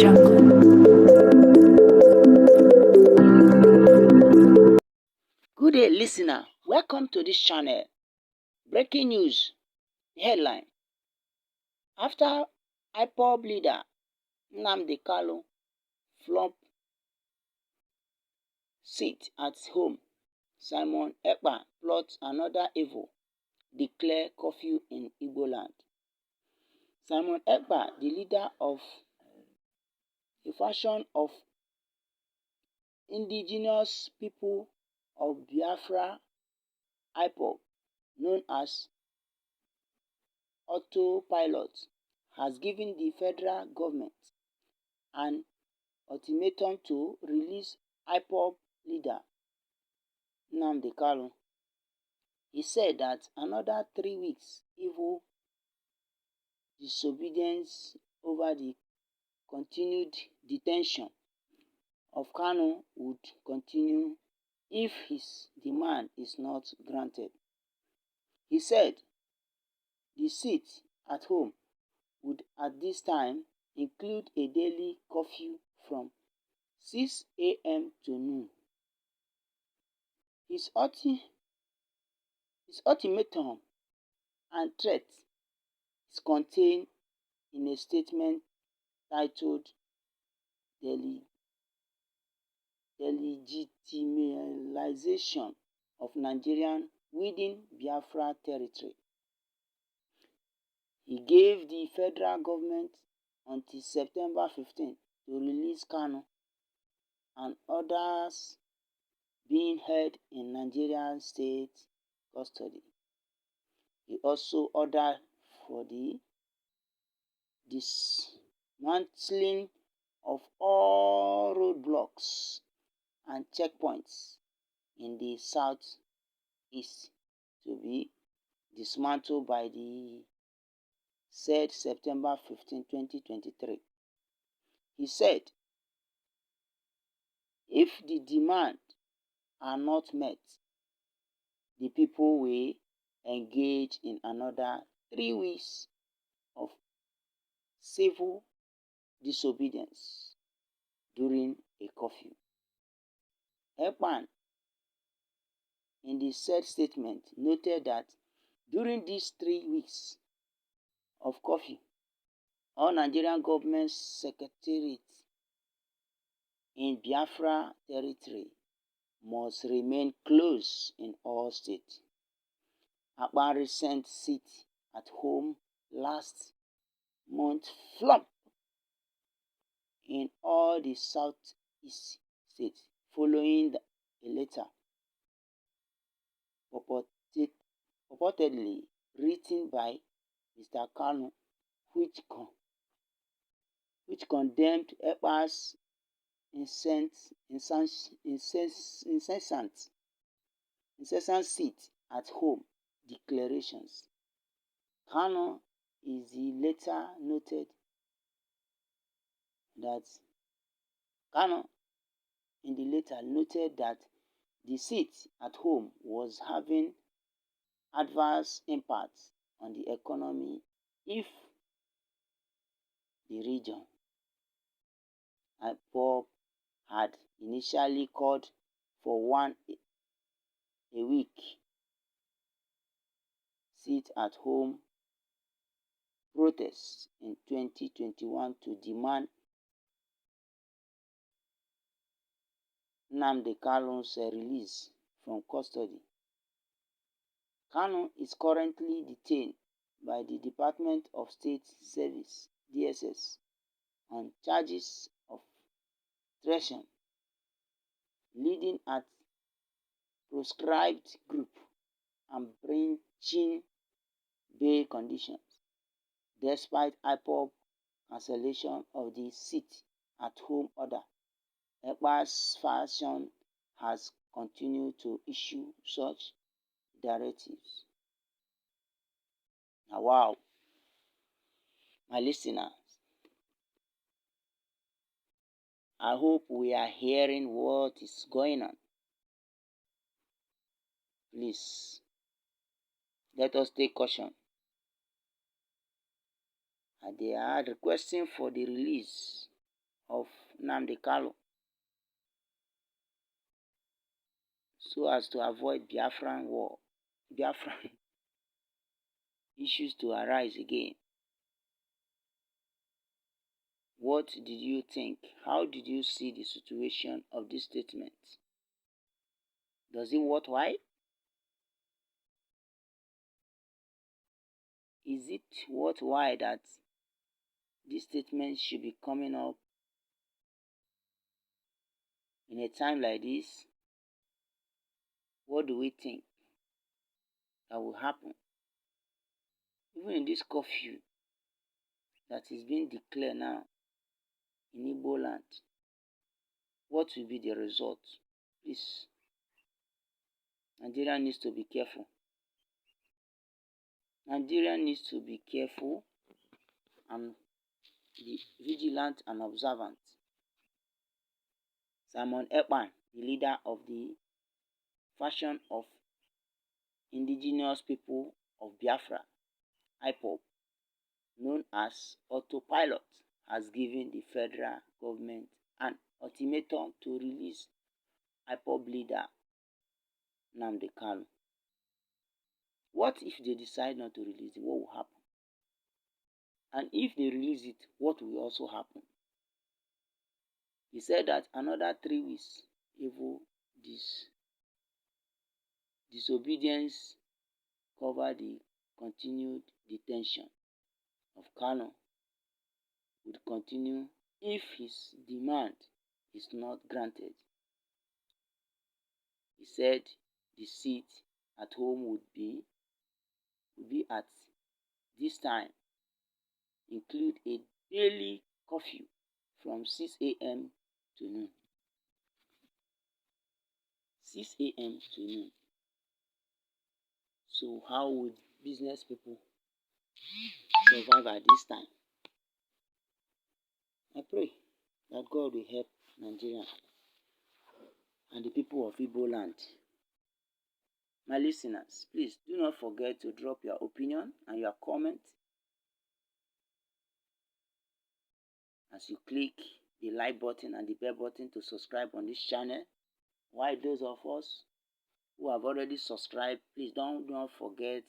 Good day, listener. Welcome to this channel. Breaking news headline: After IPOB leader Nnamdi Kanu flop seat at home, Simon Ekpa plots another evil, declare curfew in Igbo land. Simon Ekpa, the leader of a faction of indigenous people of Biafra, IPOB, known as Autopilot, has given the federal government an ultimatum to release IPOB leader Nnamdi Kanu. He said that another 3 weeks evil disobedience over the continued detention of Kanu would continue if his demand is not granted. He said the seat at home would at this time include a daily curfew from 6 a.m. to noon. His ultimatum and threat is contained in a statement titled The Legitimization of Nigerian within Biafra territory. He gave the federal government until September 15 to release Kanu and others being held in Nigerian state custody. He also ordered for the dismantling of all roadblocks and checkpoints in the southeast to be dismantled by the said September 15, 2023. He said, if the demand are not met, the people will engage in another 3 weeks of civil disobedience during a curfew. Ekpan, in the said statement, noted that during these 3 weeks of curfew, all Nigerian government secretariats in Biafra territory must remain closed in all states. Ekpan's recent seat at home last month flop in all the southeast states following a letter purportedly written by Mr. Kanu, which condemned Ekpa's incessant sit-at-home declarations. Kanu is the letter noted that the seat at home was having adverse impacts on the economy if the region. IPOB had initially called for a week sit-at-home protests in 2021 to demand Nnamdi Kanu's release from custody. Kanu is currently detained by the Department of State Service (DSS) on charges of treason, leading at proscribed group, and breaching bail conditions, despite IPOB cancellation of the sit-at-home order. Ekpa's faction has continued to issue such directives. Now, wow, my listeners, I hope we are hearing what is going on. Please, let us take caution. They are requesting for the release of Nnamdi Kanu, so as to avoid Biafran issues to arise again. What did you think? How did you see the situation of this statement? Does it worthwhile? Is it worthwhile that this statement should be coming up in a time like this? What do we think that will happen? Even in this curfew that is being declared now in Igbo land, what will be the result? Please, Nigeria needs to be careful. Nigeria needs to be careful and be vigilant and observant. Simon Epka, the leader of the faction of indigenous people of Biafra, IPOB, known as Autopilot, has given the federal government an ultimatum to release IPOB leader Nnamdi Kanu. What if they decide not to release it? What will happen? And if they release it, what will also happen? He said that another 3 weeks, even this disobedience cover the continued detention of Kanu would continue if his demand is not granted. He said the seat at home would be at this time include a daily curfew from 6 a.m. to noon. 6 a.m. to noon. So how would business people survive at this time? I pray that God will help Nigeria and the people of Igbo land. My listeners, please do not forget to drop your opinion and your comment as you click the like button and the bell button to subscribe on this channel. While those of us who have already subscribed, please don't forget